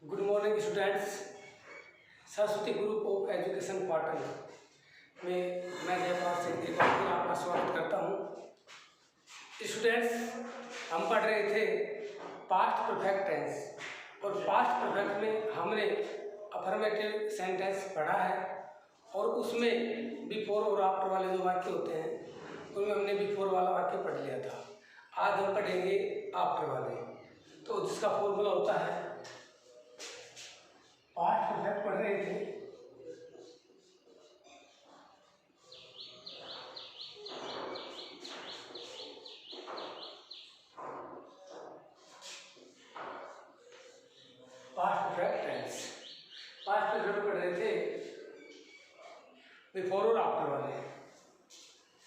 Good morning students. Saraswati group of education Patan में मैं जयपाल सिंह एक बार फिर आपका स्वागत करता हूँ। स्टूडेंट्स, हम पढ़ रहे थे पास्ट परफेक्ट टेंस और पास्ट परफेक्ट में हमने अफर्मेटिव सेंटेंस पढ़ा है और उसमें बिफोर और आफ्टर वाले जो वाक्य होते हैं उनमें हमने बिफोर वाला वाक्य पढ़ लिया था। आज हम पढ़ेंगे आफ्टर वाले, तो जिसका फॉर्मूला होता है, पास्ट परफेक्ट पढ़ रहे थे, past perfect tense. Past perfect पढ़ रहे थे बिफोर और आफ्टर वाले।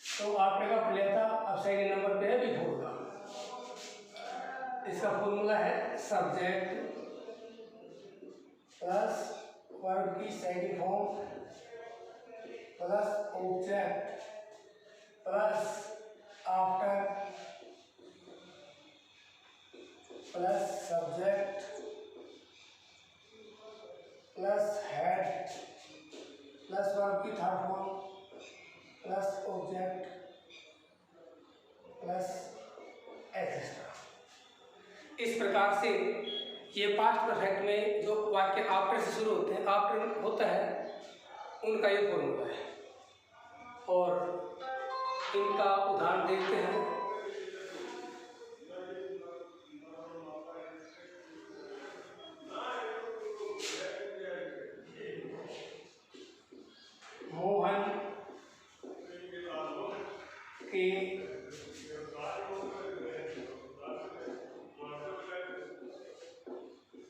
तो आपने का पढ़ लिया था, अब सेकंड नंबर पे है बिफोर का। इसका फॉर्मूला है सब्जेक्ट प्लस वर्ब की second form plus object plus after plus subject plus had plus verb की third form plus object plus etcetera. इस प्रकार से ये पास्ट परफेक्ट में जो वाक्य आफ्टर से शुरू होते हैं, आफ्टर होता है, उनका ये फॉर्मूला है। और इनका उदाहरण देखते हैं। मोहन के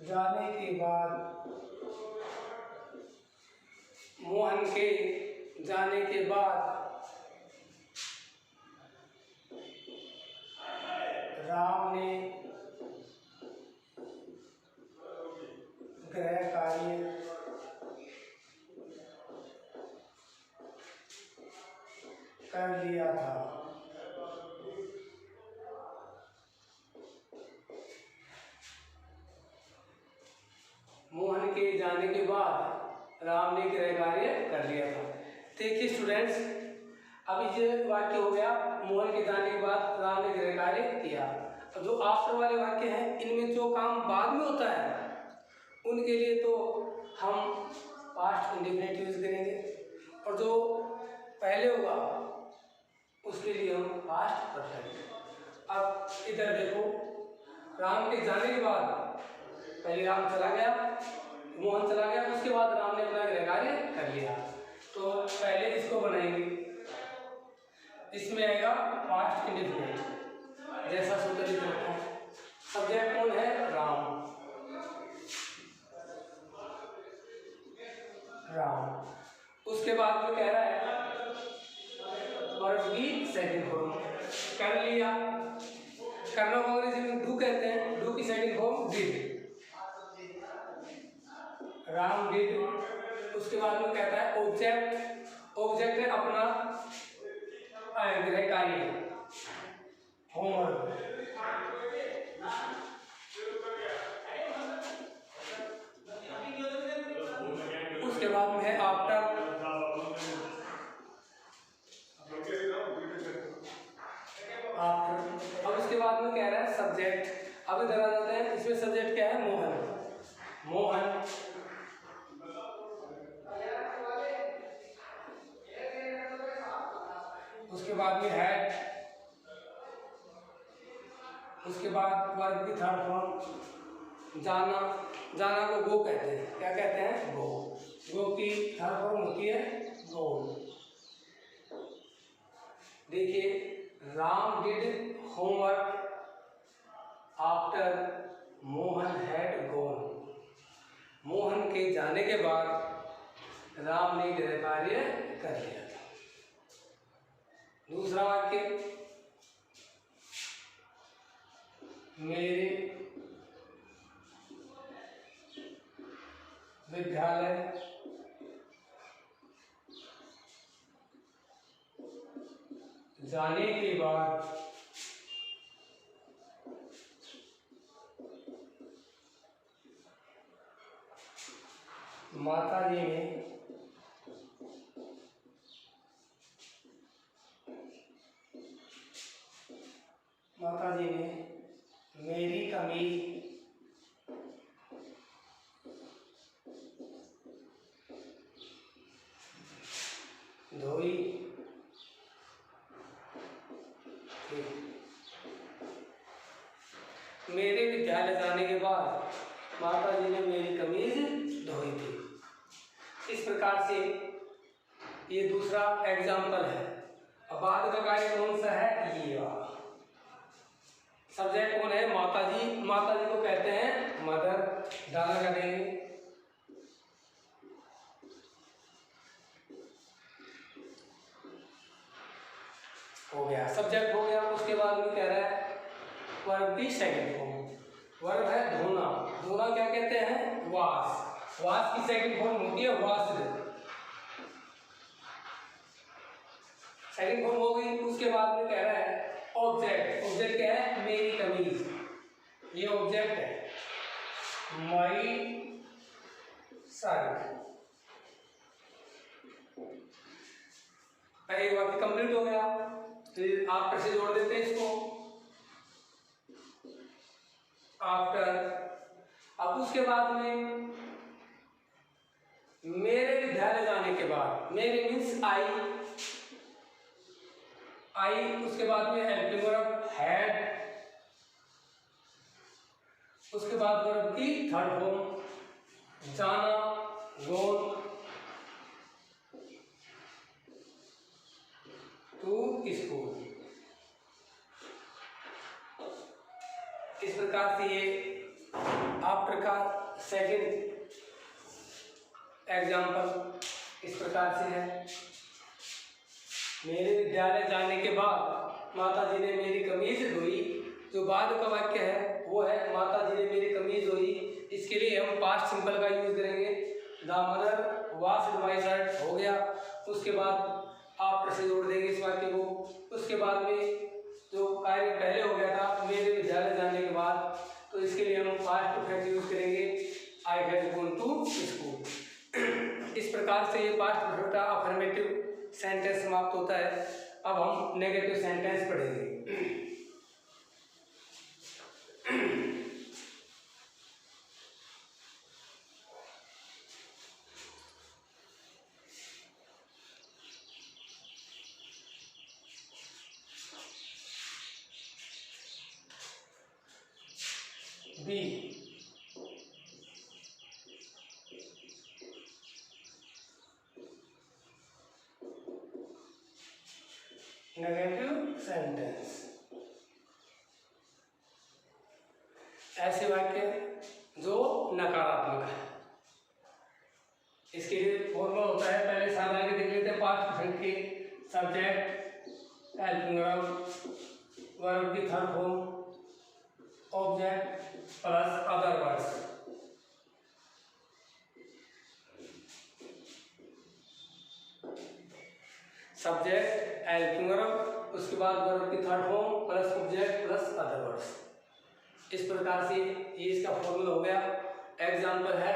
जाने के बाद, मोहन के जाने के बाद राम ने गृह कार्य कर लिया था। मोहन के जाने के बाद राम ने गृह कार्य कर लिया था। देखिए स्टूडेंट्स, अब ये वाक्य हो गया मोहन के जाने के बाद राम ने गृह कार्य किया। अब जो आफ्टर वाले वाक्य हैं, इनमें जो काम बाद में होता है उनके लिए तो हम पास्ट इंडेफिनिट यूज करेंगे, और जो पहले होगा उसके लिए हम पास्ट परफेक्ट। अब इधर देखो, राम के जाने के बाद पहले राम चला गया, मोहन चला गया, उसके बाद राम ने अपना गृह कार्य कर लिया। तो पहले इसको बनाएंगे, इसमें आएगा पास्ट इंडेफिनिट, जैसा सूत्र लिख रखा है। सब्जेक्ट कौन है? राम। राम। उसके बाद में कह रहा है वर्ब की सेकंड फॉर्म कर लिया। करना को अंग्रेजी में डू कहते हैं, डू की second form did. Ram did. उसके बाद में कहता है ऑब्जेक्ट, ऑब्जेक्ट है अपना गृह कार्य, होमवर्क। उसके बाद में है आफ्टर, आफ्टर। अब उसके बाद में कह रहा है सब्जेक्ट। अब इधर आ जाते हैं, इसमें सब्जेक्ट क्या है? मोहन। मोहन। उसके बाद में हेड। उसके बाद वर्ब की थर्ड फॉर्म जाना। जाना को गो कहते हैं। क्या कहते हैं? गो। गो की थर्ड फॉर्म होती है गोन। देखिए, Ram did homework after Mohan had gone. Mohan के जाने के बाद राम ने गृह कार्य कर लिया था। दूसरा वाक्य, मेरे विद्यालय जाने के बाद माताजी ने मेरी कमीज धोई थी। मेरे विद्यालय जाने के बाद माताजी ने मेरी कमीज धोई थी। इस प्रकार से ये दूसरा एग्जाम्पल है। अब बाद का कार्य कौन सा है? ये वाला। सब्जेक्ट कौन है? माताजी। माताजी को कहते हैं मदर। डाला करेंगे। हो गया, सब्जेक्ट हो गया। उसके बाद में कह रहा है वर्ब की सेकंड फॉर्म। वर्ब है धोना। धोना क्या कहते हैं? वाश। वाश की सेकंड फॉर्म होती है वाश्ड। सेकंड फॉर्म हो गई। उसके बाद में कह रहा है ऑब्जेक्ट। ऑब्जेक्ट क्या है? मेरी कमीज। ये ऑब्जेक्ट है। My shirt. पहले वाक्य कंप्लीट हो गया। फिर आफ्टर से जोड़ देते हैं इसको। आफ्टर। अब उसके बाद में मेरे विद्यालय जाने के बाद, मेरे मीन्स आई। उसके बाद में हेल्पिंग वर्ब हैड। उसके बाद वर्ब की थर्ड फॉर्म जाना, गोन टू स्कूल। इस प्रकार से ये आफ्टर का सेकंड एग्जाम्पल इस प्रकार से है। मेरे विद्यालय जाने के बाद माताजी ने मेरी कमीज धोई। जो बाद का वाक्य है वो है माताजी ने मेरी कमीज धोई। इसके लिए हम पास्ट सिंपल का यूज करेंगे। The mother washed my shirt. हो गया। उसके बाद आफ्टर से जोड़ देंगे इस वाक्य को। उसके बाद में जो कार्य पहले हो गया था मेरे विद्यालय जाने के बाद, तो इसके लिए हम पास्ट परफेक्ट यूज करेंगे I had gone to school. इस प्रकार से ये पास्ट परफेक्ट का अफर्मेटिव सेंटेंस समाप्त होता है। अब हम नेगेटिव सेंटेंस पढ़ेंगे। बी। Negative sentence. ऐसे वाक्य जो नकारात्मक है। इसके लिए फॉर्मूला होता है, पहले सादा के देख लेते हैं पास्ट परफेक्ट के। सब्जेक्ट हेल्पिंग वर्ब, वर्ब की third form object plus other words. Subject helping verb, उसके बाद वर्ब की third form plus object plus other words. इस प्रकार से ये इसका फॉर्मूला हो गया। एग्जाम्पल है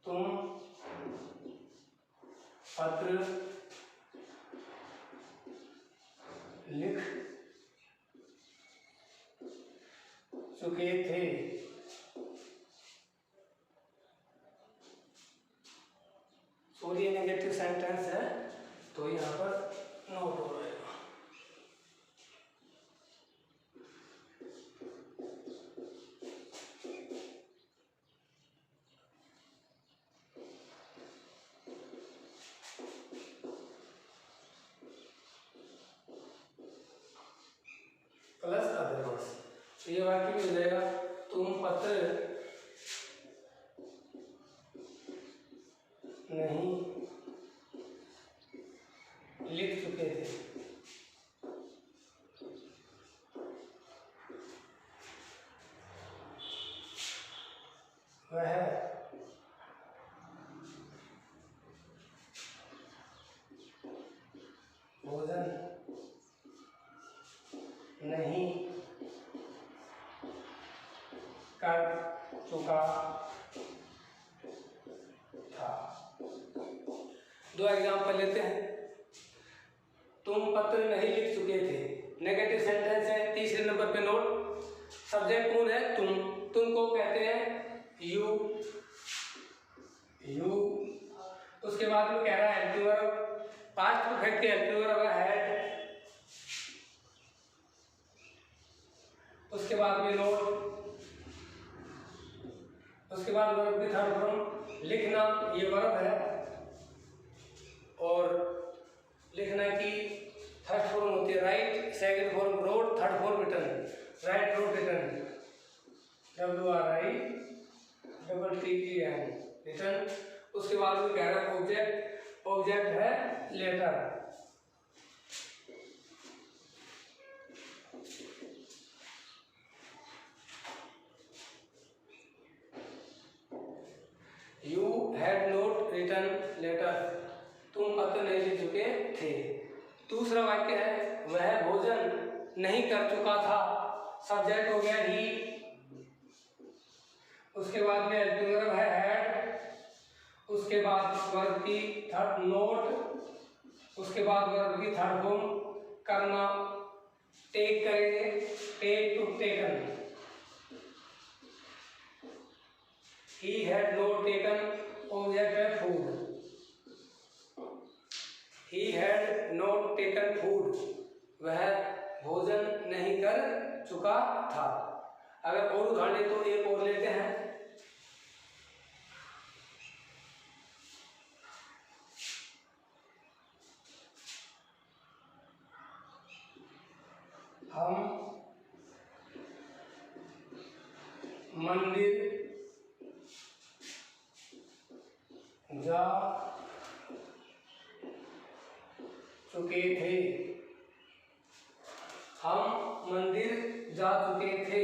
तुम पत्र लिख चुके थे। सॉरी नेगेटिव सेंटेंस है तो यहाँ पर नोट हो रहेगा। Plus other words. तो ये वाक्य मिल जाएगा तुम पत्र नहीं लिख चुके थे। वह भोजन नहीं कर चुका था। दो एग्जाम्पल लेते हैं। तुम पत्र नहीं लिख चुके थे, नेगेटिव सेंटेंस है। तीसरे नंबर पे नोट, सब्जेक्ट कौन है? तुम को कहते हैं यू। उसके बाद में कह रहा है हेल्पिंग वर्ब, पास्ट परफेक्ट के हेल्पिंग वर्ब है हैड। उसके बाद में नोट, उसके बाद वर्ब की थर्ड फॉर्म लिखना, ये वर्ब है, और लिखना की थर्ड फॉर्म होती है right, second form road, third form return. Right, road, return, WRITTEN, return. उसके बाद में कह रहा है ऑब्जेक्ट, ऑब्जेक्ट है letter. You had not written letter, तुम पत्र नहीं लिख चुके थे। दूसरा वाक्य है वह भोजन नहीं कर चुका था, सब्जेक्ट हो गया ही। उसके बाद में हेल्पिंग वर्ब है हैड। उसके बाद वर्ब की थर्ड नोट, उसके बाद वर्ब की थर्ड फॉर्म करना, टेक करेंगे, take to taken. He had not taken, object है food. He had not taken food, वह भोजन नहीं कर चुका था। अगर और उदाहरण ले तो एक और लेते हैं। हम मंदिर जा चुके थे, हम मंदिर जा चुके थे।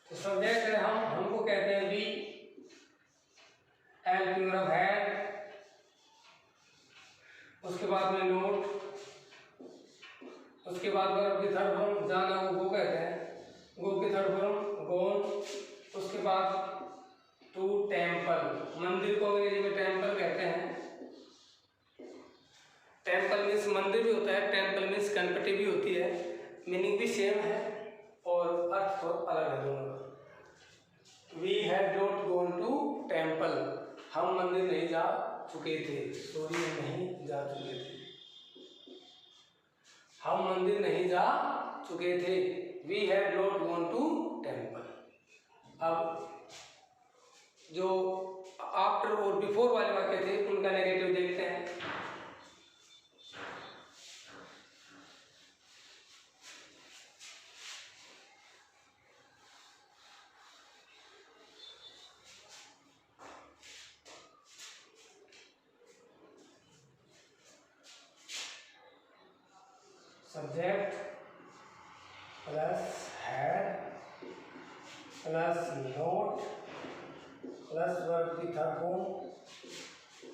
तो सब्जेक्ट है हमको कहते हैं वी, हेल्पिंग वर्ब हैड। उसके बाद में नोट, उसके बाद वर्ब की थर्ड फॉर्म जाना, गो कहते हैं, गो की थर्ड फॉर्म गोन। उसके बाद टू टेम्पल, मंदिर को अंग्रेजी में टेम्पल कहते हैं। टेम्पल मीन्स मंदिर भी होता है, टेम्पल मीन्स गणपति भी होती है, मीनिंग भी सेम है और अर्थ तो अलग है दोनों का। We had not gone to temple, हम मंदिर नहीं जा चुके थे, सॉरी नहीं जा चुके थे, हम मंदिर नहीं जा चुके थे। We had not gone to temple. अब जो आफ्टर और बिफोर वाले वाक्य थे उनका नेगेटिव देखते हैं। Subject plus had plus not plus verb की third form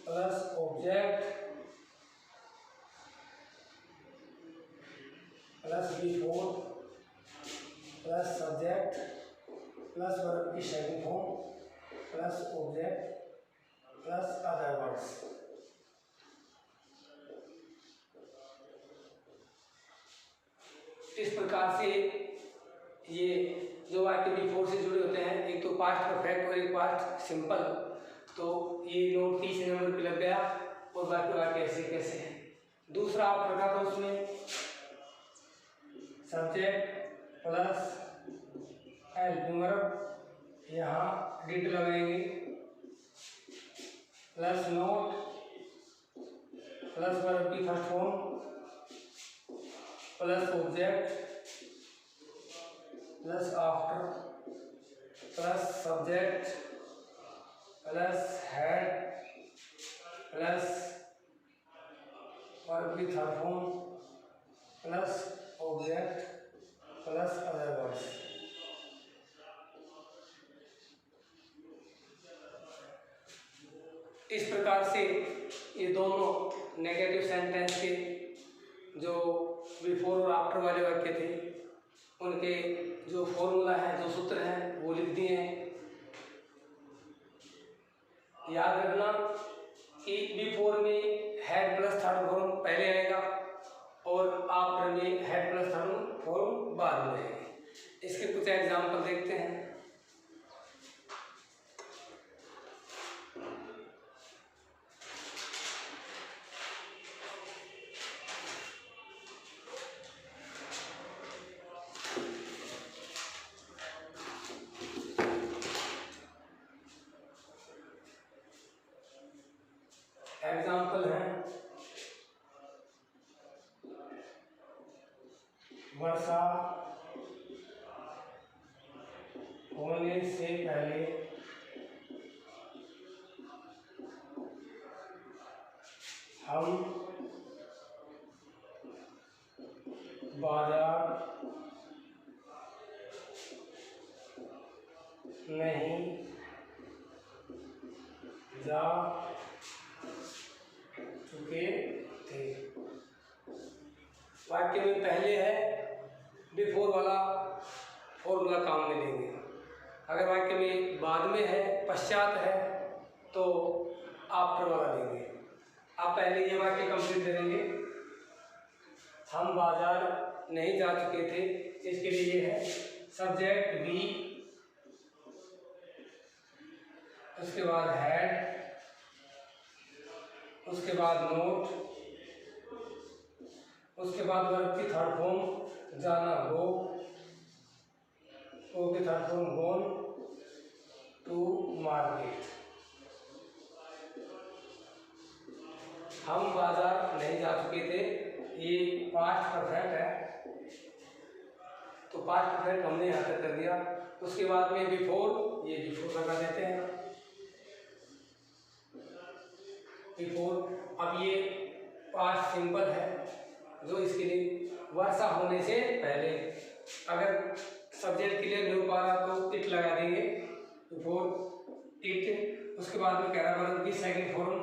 plus object plus before plus subject plus verb की second form plus object plus other words. इस प्रकार से ये जो वाक्य बिफोर से जुड़े होते हैं, एक तो पास्ट परफेक्ट और एक पास्ट सिंपल, तो ये नोट 30 नंबर पे लग गया और बाकी वाक्य ऐसे कैसे हैं। दूसरा आप रखा था उसमें सब्जेक्ट प्लस हेल्पिंग वर्ब, यहाँ डिड लगाएंगे, प्लस नोट प्लस वर्ब की first form plus object plus after plus subject plus had plus verb की third form plus object plus other words. इस प्रकार से ये दोनों नेगेटिव सेंटेंस के जो बिफोर और आफ्टर वाले वाक्य थे उनके जो फॉर्मूला है, जो सूत्र हैं वो लिख दिए हैं। याद रखना कि बिफोर में हेड प्लस थर्ड फॉर्म पहले आएगा और आफ्टर में हेड प्लस थर्ड फॉर्म बाद में आएंगे। इसके कुछ एग्जाम्पल देखते हैं। एग्जाम्पल है वर्षा होने से पहले हम बाजार नहीं जा चुके थे। वाक्य में पहले है बिफोर वाला फॉर्मूला काम में लेंगे। अगर वाक्य में बाद में है, पश्चात है, तो आफ्टर वाला लेंगे। आप पहले ये वाक्य कंप्लीट करेंगे। हम बाजार नहीं जा चुके थे, इसके लिए ये है सब्जेक्ट बी, उसके बाद हैड, उसके बाद नोट, उसके बाद वर्ब की थर्ड फॉर्म जाना गो, गो की third form gone to market. हम बाजार नहीं जा चुके थे, ये पास्ट परफेक्ट है, तो पास्ट परफेक्ट हमने यहाँ तक कर दिया। उसके बाद में बिफोर, ये बिफोर लगा देते हैं बिफोर। अब ये पास्ट सिंपल है, जो इसके लिए वर्षा होने से पहले, अगर सब्जेक्ट क्लियर नहीं हो पा रहा तो इट लगा देंगे बिफोर इट। उसके बाद में कह रहा वर्ब की सेकंड फॉर्म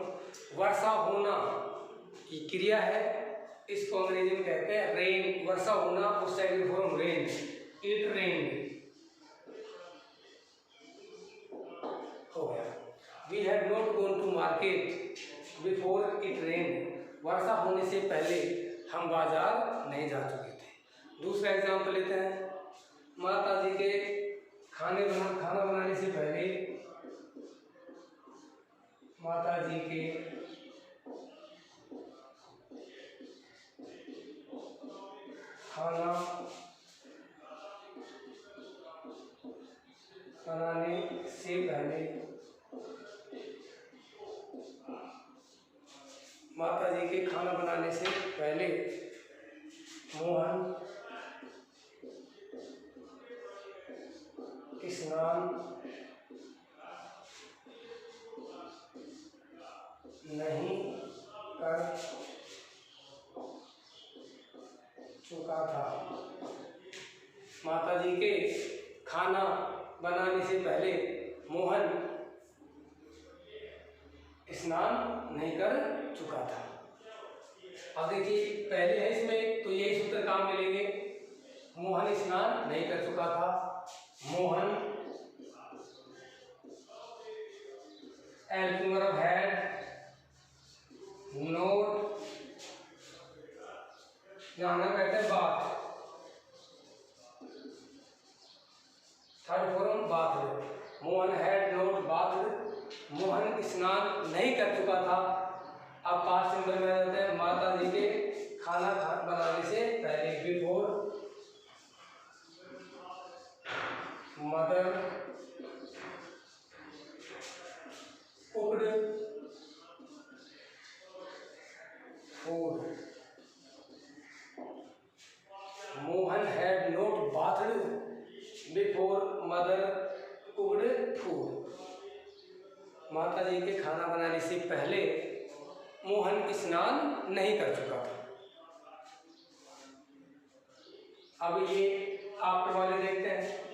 वर्षा होना, ये क्रिया है, इसको अंग्रेजी में कहते हैं रेन। वर्षा होना, उस second form rain, it rain हो गया। We had not gone to market before it rain. वर्षा होने से पहले हम बाजार नहीं जा चुके थे। दूसरा एग्जाम्पल लेते हैं। माता जी के खाना बनाने से पहले, माता जी के खाना बनाने से पहले, माता जी के खाना बनाने से पहले मोहन स्नान नहीं कर चुका था। माता जी के खाना बनाने से पहले मोहन स्नान नहीं कर चुका था। अब देखिए पहले है इसमें, तो यही सूत्र काम में लेंगे। मोहन स्नान नहीं कर चुका था, Mohan helping verb had note, जाना कहते हैं बात, third form bath. Mohan had note bath, Mohan स्नान नहीं कर चुका था। अब पास्ट सिंबल में आ जाते हैं माता जी के खाना बनाने से पहले, before mother cooked food. Mohan had not bathed before mother cooked food. माता जी के खाना बनाने से पहले मोहन स्नान नहीं कर चुका था। अब ये आफ्टर वाले देखते हैं।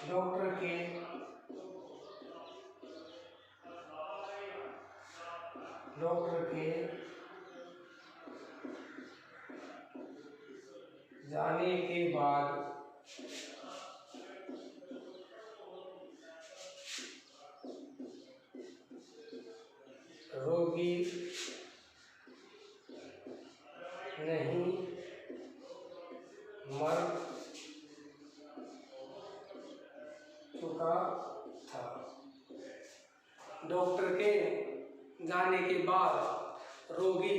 डॉक्टर के जाने के बाद रोगी नहीं मर चुका था। डॉक्टर के जाने के बाद रोगी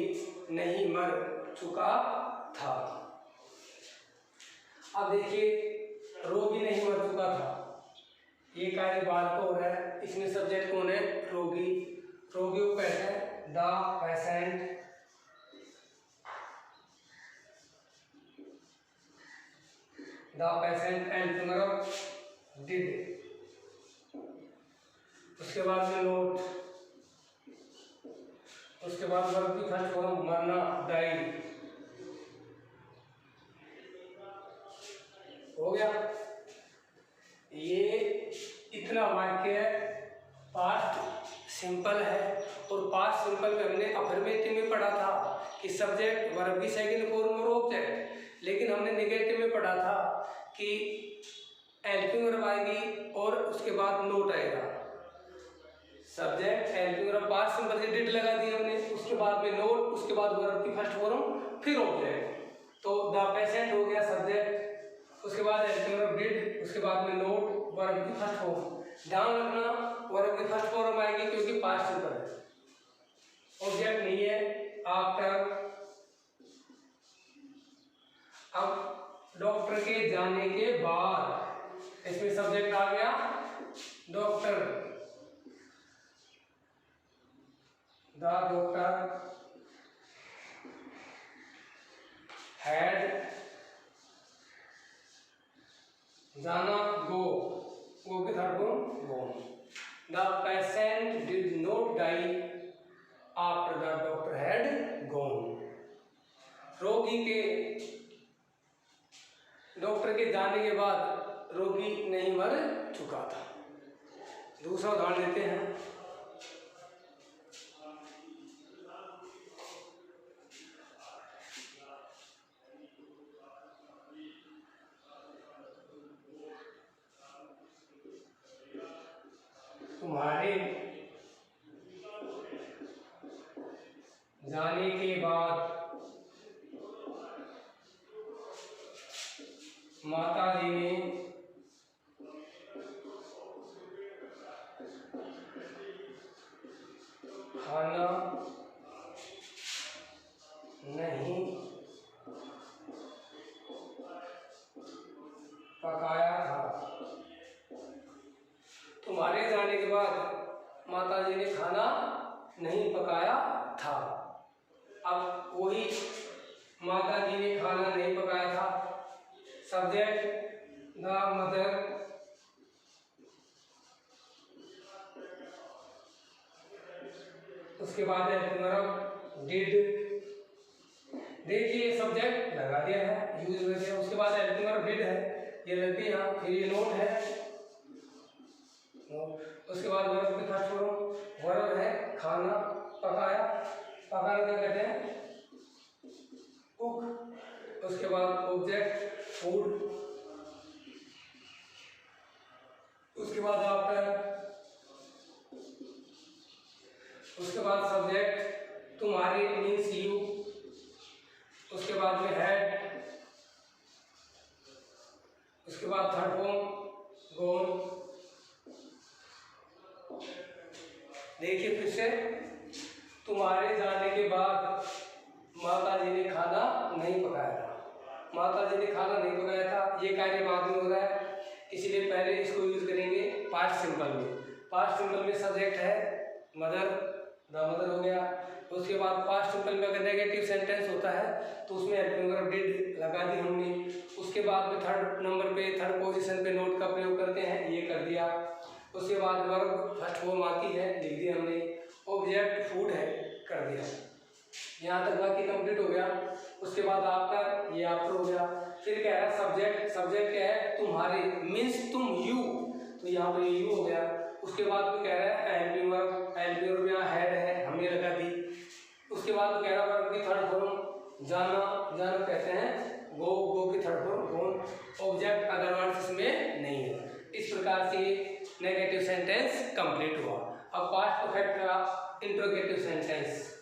नहीं मर चुका था। अब देखिए, रोगी नहीं मर चुका था, ये कार्य बाद को हो रहा है। इसमें सब्जेक्ट कौन है? रोगी। रोगी को कहते हैं the patient. The patient and funeral did. उसके बाद में नोट, उसके बाद वर्ब की फर्स्ट फॉर्म मरना, डाई। हो गया। ये इतना वाक्य पास्ट सिंपल है। और पास्ट सिंपल में हमने अफर्मेटिव में पढ़ा था कि सब्जेक्ट वर्ब की सेकंड फॉर्म और ऑब्जेक्ट, लेकिन हमने नेगेटिव में पढ़ा था कि हेल्पिंग वर्ब आएगी और उसके बाद नोट आएगा। Subject helping verb past simple से डिड लगा दिया हमने, उसके बाद में नोट, उसके बाद वर्ब की फर्स्ट फॉर्म, फिर ऑब्जेक्ट। तो द पेशेंट हो गया सब्जेक्ट, उसके बाद हेल्पिंग वर्ब डिड, उसके बाद में नोट, वर्ब की फर्स्ट फॉर्म। ध्यान रखना, वर्ब की फर्स्ट फॉर्म आएगी क्योंकि पास्ट सिंपल है, ऑब्जेक्ट नहीं है। आफ्टर। अब डॉक्टर के जाने के बाद इसमें सब्जेक्ट आ गया डॉक्टर। द डॉक्टर हैड जाना, गो के third form gone. The patient did not die after the doctor had gone. रोगी के डॉक्टर के जाने के बाद रोगी नहीं मर चुका था। दूसरा उदाहरण देते हैं। तुम्हारे जाने के बाद माताजी ने खाना नहीं पकाया था। तुम्हारे जाने के बाद माताजी ने खाना नहीं पकाया था। अब वही माताजी ने खाना नहीं पकाया था, सब्जेक्ट द मदर, उसके बाद है वर्ब डिड। देखिए सब्जेक्ट लगा दिया है, यूज हुए थे। उसके बाद हेल्पिंग वर्ब डिड है, ये लग गई यहाँ, फिर ये नोट है। उसके बाद वर्ब की फर्स्ट फॉर्म वर्ब है खाना, पकाया। पकाना क्या कहते हैं? कुक। उसके बाद ऑब्जेक्ट फूड, उसके बाद आफ्टर, उसके बाद सब्जेक्ट तुम्हारे मीन्स यू, उसके बाद में हैड, उसके बाद थर्ड फॉर्म गोन। देखिए फिर से, तुम्हारे जाने के बाद माताजी ने खाना नहीं पकाया था। माताजी ने खाना नहीं पकाया था, ये कार्य बाद में हो रहा है, इसलिए पहले इसको यूज करेंगे पास्ट सिंपल में। पास्ट सिंपल में सब्जेक्ट है मदर, द मदर हो गया। उसके बाद पास्ट सिंपल में अगर नेगेटिव सेंटेंस होता है तो उसमें हेल्पिंग वर्ब डिड लगा दी हमने। उसके बाद में थर्ड नंबर पे, थर्ड पोजीशन पे नोट का प्रयोग करते हैं, ये कर दिया। उसके बाद वर्ब फर्स्ट फॉर्म आती है, लिख दिया हमने। ऑब्जेक्ट फूड है, कर दिया। यहाँ तक बाकी कंप्लीट हो गया। उसके बाद आफ्टर, ये आफ्टर हो गया। फिर कह रहा है सब्जेक्ट। सब्जेक्ट क्या है? तुम्हारे मीन्स तुम, यू। यहाँ पर यू हो गया। उसके बाद भी कह रहा है हेल्पिंग वर्ब यहाँ हेड है, हमने लगा दी। उसके बाद कह रहा वर्ब की थर्ड फॉर्म जाना कहते हैं गो की थर्ड फॉर्म गोन, ऑब्जेक्ट अदर वर्ड्स इसमें नहीं है। इस प्रकार से नेगेटिव सेंटेंस कंप्लीट हुआ। अब पास्ट परफेक्ट का इंट्रोगेटिव सेंटेंस।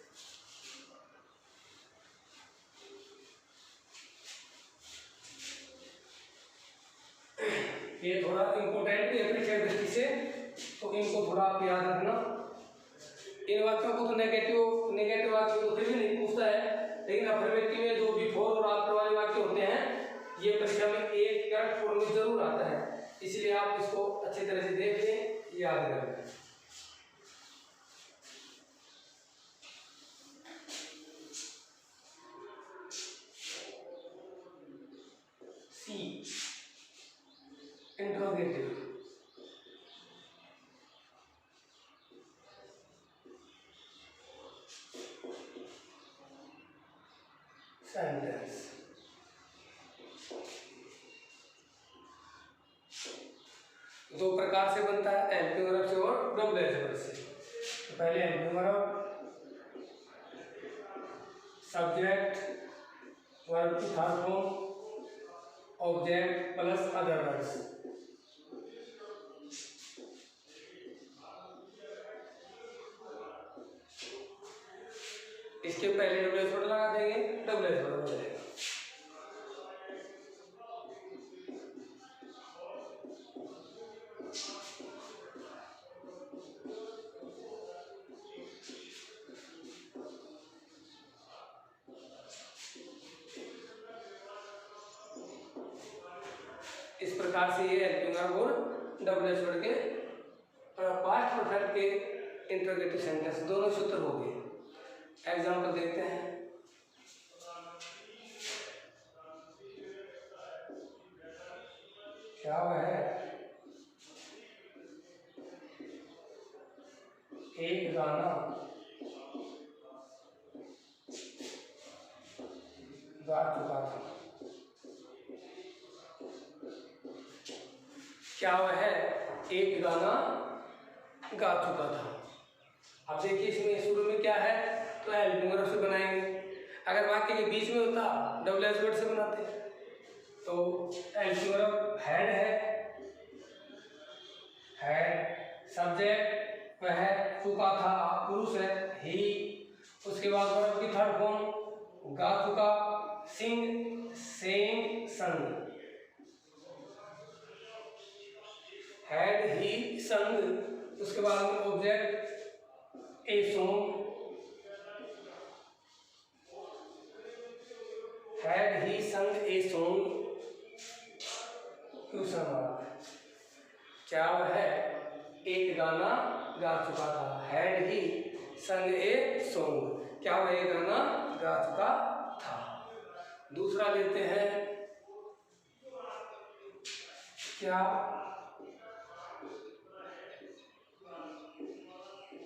ये थोड़ा इम्पोर्टेंट भी है परीक्षा की दृष्टि से, तो इनको थोड़ा आप याद रखना। इन वाक्यों को तो नेगेटिव वाक्यों को फिर भी नहीं पूछता है, लेकिन अफर्मेटिव में जो बिफोर और आफ्टर वाले वाक्य होते हैं ये परीक्षा में एक करेक्ट फॉर्म में जरूर आता है, इसलिए आप इसको अच्छी तरह से देख लें, याद कर लें। सी इंट्रोगेटिव सेंटेंस। दो प्रकार से बनता है, हेल्पिंग वर्ब से और डबल वर्ब से। तो पहले हेल्पिंग वर्ब सब्जेक्ट वर्ब की third form object plus other words. इसके पहले डबल वर्ड लगा देंगे, डबल वर्ड हो जाएगा। इस प्रकार से ये हेल्पिंग वर्ब और डबल वर्ड के पास्ट परफेक्ट के इंट्रोगेटिव सेंटेंस दोनों सूत्र हो गए। एग्जाम्पल देखते हैं। क्या है एक गाना गा चुका था। क्या वह एक गाना गा चुका था। अब देखिए इसमें शुरू में क्या है, तो हेल्पिंग वर्ब से बनाएंगे। अगर वाक्य के बीच में होता डबल एस वर्ड से बनाते। तो हेल्पिंग वर्ब हेड सब्जेक्ट वह चुका था पुरुष है ही। उसके बाद वर्ब की थर्ड फॉर्म गा चुका सिंग सेंग संग। हैड ही संग। उसके बाद में object a song, had he संग ए सॉन्ग। Question mark. क्या वह एक गाना गा चुका था। हैड ही संग ए सॉन्ग। क्या वह एक गाना गा चुका था। दूसरा लेते हैं। क्या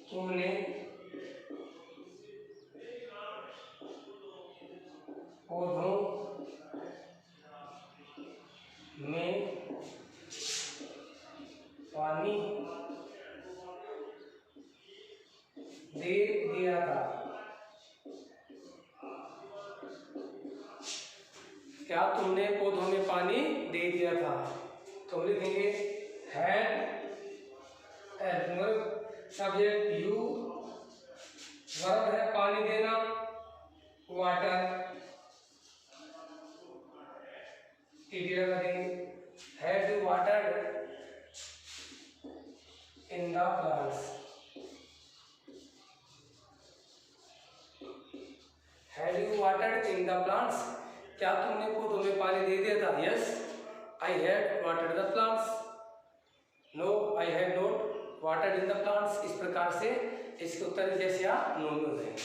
तुमने पौधों में पानी दे दिया था। क्या तुमने पौधों में पानी दे दिया था। तो लिखेंगे हैड सब्जेक्ट यू, वर्ब है पानी देना वाटर, लगा देंगे। Had you watered in the plants. Had you watered in the plants. क्या तुमने पौधों में पानी दे दिया था। Yes I had watered the plants. No I had not watered in the plants. इस प्रकार से इसके उत्तर जैसे आप नो में हो जाएंगे।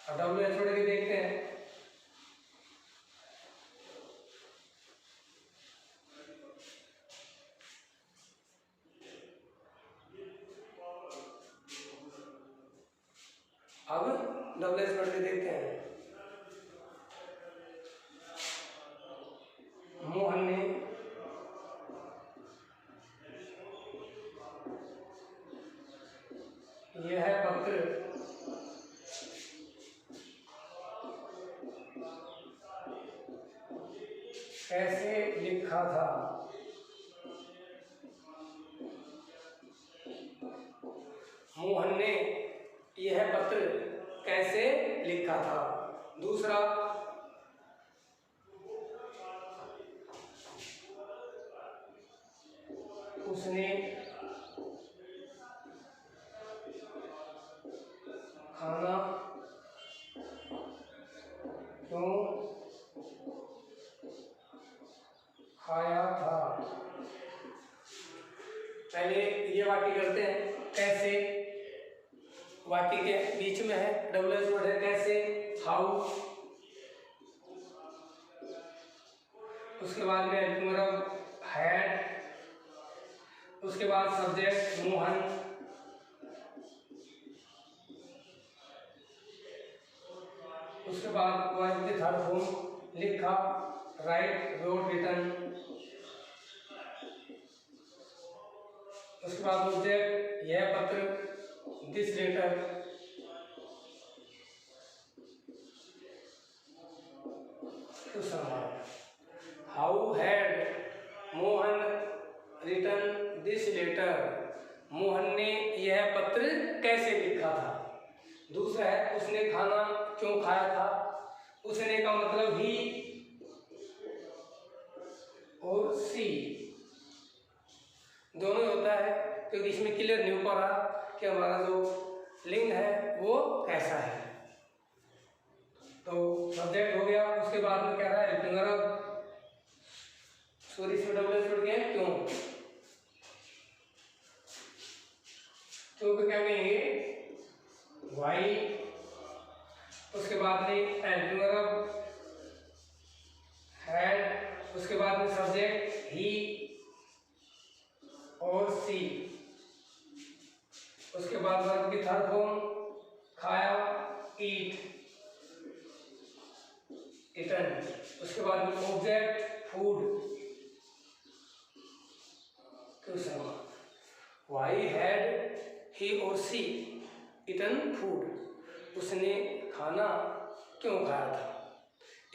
अब डब्ल्यू एच के देखते हैं। अब डब्ल्यू एच के देखते हैं। कैसे लिखा था। मोहन ने यह पत्र कैसे लिखा था। दूसरा, उसने खाना क्यों खाया था। पहले ये वाक्य करते हैं, कैसे वाक्य के बीच में है, डबल एस वर्ड है कैसे, हाउ। उसके बाद में हैड, उसके बाद सब्जेक्ट मोहन, उसके बाद वर्ब की थर्ड फॉर्म लिखा, राइट, रोट, रिटन। उसके बाद ऑब्जेक्ट यह पत्र, this letter. How had Mohan written this letter. Mohan ने यह पत्र कैसे लिखा था। दूसरा है, उसने खाना क्यों खाया था। उसने का मतलब ही और सी दोनों होता है, क्योंकि इसमें क्लियर नहीं हो पा रहा कि हमारा जो लिंग है वो कैसा है। तो सब्जेक्ट हो गया, उसके बाद में क्या रहा है, सॉरी इसमें डबल एस जुड़ गया, क्यों, क्योंकि क्या कहेंगे वाई। उसके बाद में हैड, उसके बाद में सब्जेक्ट ही और सी। उसके बाद वर्ब की थर्ड फॉर्म खाया, ईट, इटन। उसके बाद में object food. Question, why had he और सी इटन फूड। उसने खाना क्यों खाया था।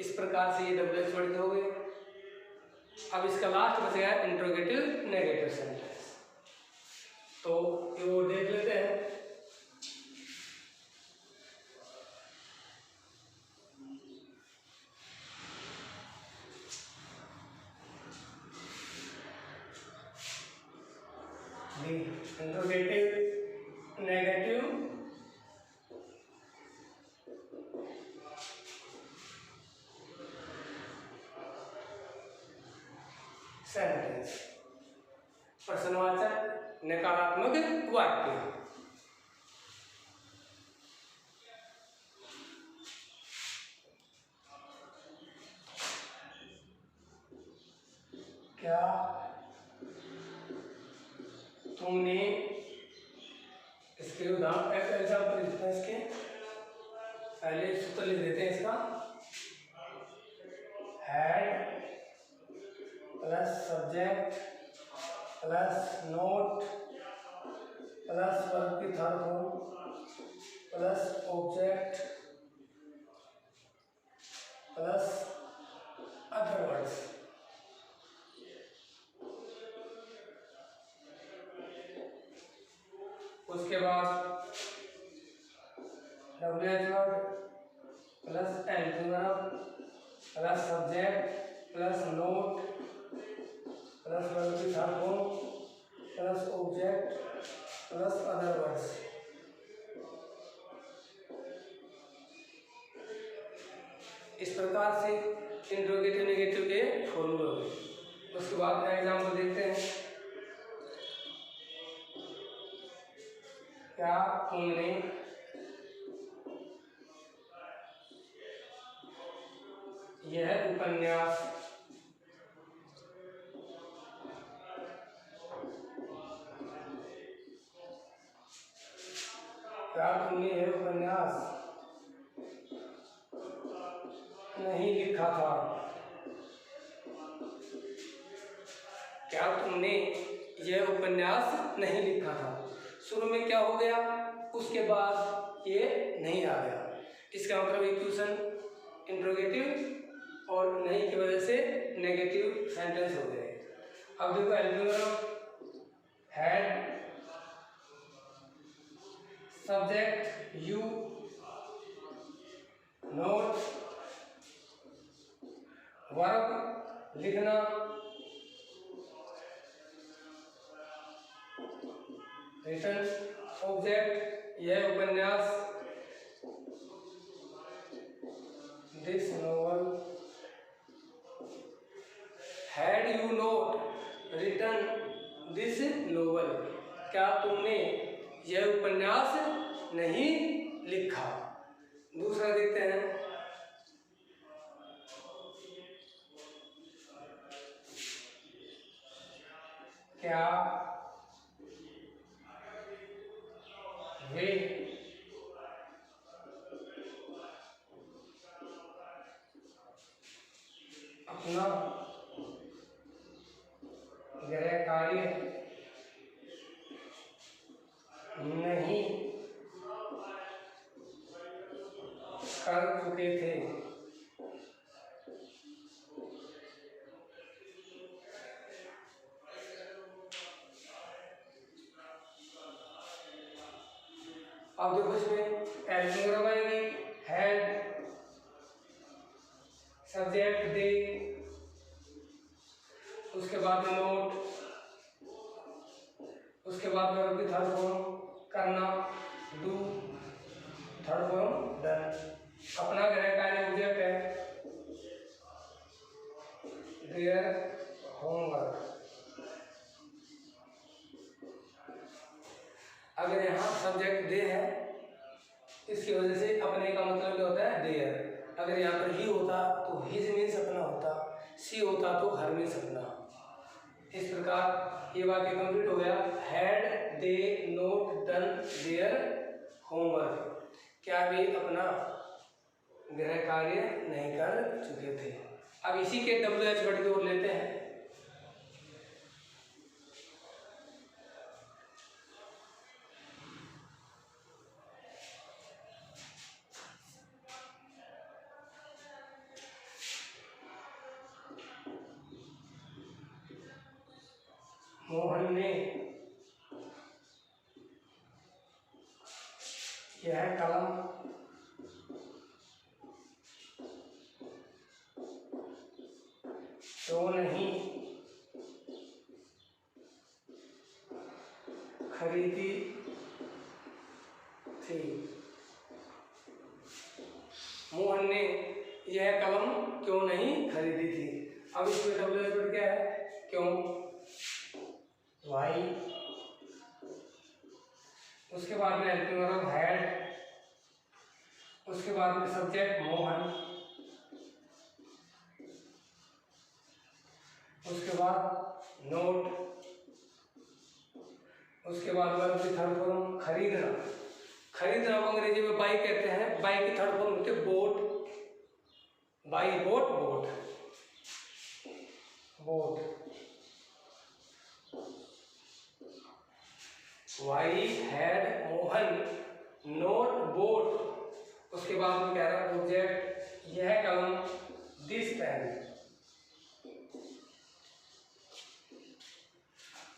इस प्रकार से ये डबल एस वर्ड हो गए। अब इसका लास्ट बच गया इंट्रोगेटिव नेगेटिव सेंटेंस, तो वो देख लेते हैं। इंट्रोगेटिव नेगेटिव सेंटेंस, प्रश्नवाचक नकारात्मक वाक्य। क्या तुमने, इसके उदाहरण एग्जाम्पल इसके पहले सूत्र लिख देते हैं इसका, had plus subject plus not plus verb की third form plus object plus other words. उसके बाद W H word plus plus subject plus not plus verb की third form plus object plus other words. इस प्रकार से interrogative negative के फॉर्मूले हो गए। उसके बाद एग्जाम्पल देखते हैं। क्या तुमने यह उपन्यास नहीं लिखा था। क्या तुमने यह उपन्यास नहीं लिखा था। शुरू में क्या हो गया, उसके बाद ये नहीं आ गया। इसका मतलब इक्वेशन इंट्रोगेटिव और नहीं की वजह से नेगेटिव नेगेटिव सेंटेंस हो गए। अब देखो helping verb had, subject you, not, verb लिखना, रिटन, ऑब्जेक्ट यह उपन्यास, this novel, had you not written this novel, क्या तुमने यह उपन्यास नहीं लिखा। दूसरा देखते हैं, क्या वे अपना गृह कार्य नहीं कर चुके थे। अब देखो इसमें हेल्पिंग वर्ब आएगी, हैड, सब्जेक्ट दे, उसके बाद में नोट, उसके बाद वर्ब की थर्ड फॉर्म करना, डू, थर्ड फॉर्म डन। अपना गृह कार्य ऑब्जेक्ट है, देयर होमवर्क। अगर यहाँ सब्जेक्ट दे है, इसकी वजह से अपने का मतलब क्या होता है, देयर। अगर यहाँ पर ही होता तो हिज मीन्स अपना होता, सी होता तो हर मीन्स अपना। इस प्रकार ये वाक्य कंप्लीट हो गया। Had they note done their homework, क्या वे अपना गृह कार्य नहीं कर चुके थे। अब इसी के WH वर्ड की ओर लेते हैं। मोहन ने यह कलम क्यों नहीं खरीदी थी। मोहन ने यह कलम क्यों नहीं खरीदी थी। अब इसमें WH वर्ड क्या है, क्यों, वाई, उसके बाद में हेल्पिंग वर्ब हैड, उसके बाद में सब्जेक्ट मोहन, उसके बाद नोट, उसके बाद वर्ब की थर्ड फॉर्म खरीदना। खरीदना को अंग्रेजी में बाई कहते हैं, बाई की थर्ड फॉर्म होती है bought, buy bought, bought, bought. Why had Mohan not bought, उसके बाद में कह रहा है ऑब्जेक्ट यह कलम, this pen.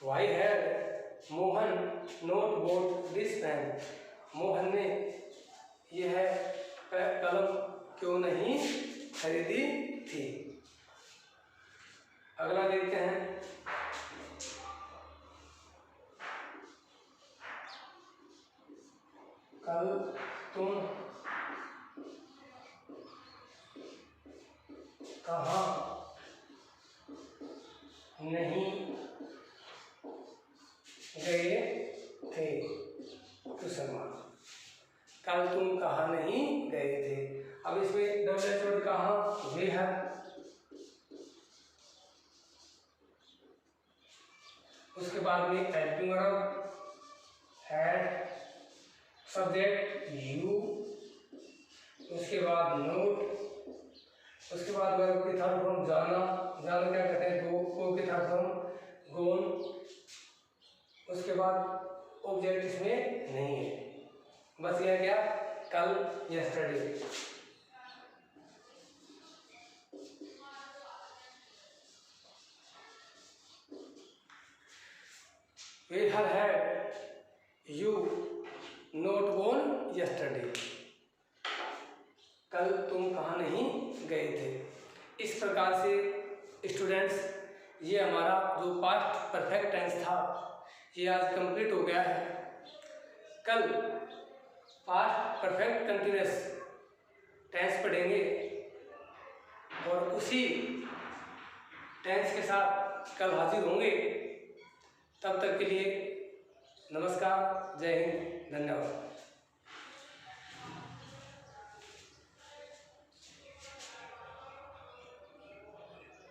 Why had Mohan not bought this pen, Mohan ने यह कलम क्यों नहीं खरीदी थी। अगला देखते हैं, कल तुम कहाँ नहीं गए थे। कल तुम कहाँ नहीं गए थे। अब इसमें WH वर्ड कहाँ, वेयर, उसके बाद में helping verb had, subject you, उसके बाद नोट, उसके बाद वर्ब की थर्ड फॉर्म जाना, जाना क्या कहते हैं, गो की थर्ड फॉर्म गोन, उसके बाद ऑब्जेक्ट इसमें नहीं है, बस यह क्या, कल, yesterday. Where had you not gone yesterday, कल तुम कहाँ नहीं गए थे। इस प्रकार से स्टूडेंट्स ये हमारा जो पास्ट परफेक्ट टेंस था ये आज कंप्लीट हो गया है। कल पास्ट परफेक्ट कंटिन्यूअस टेंस पढ़ेंगे और उसी टेंस के साथ कल हाजिर होंगे। तब तक के लिए नमस्कार, जय हिंद, धन्यवाद।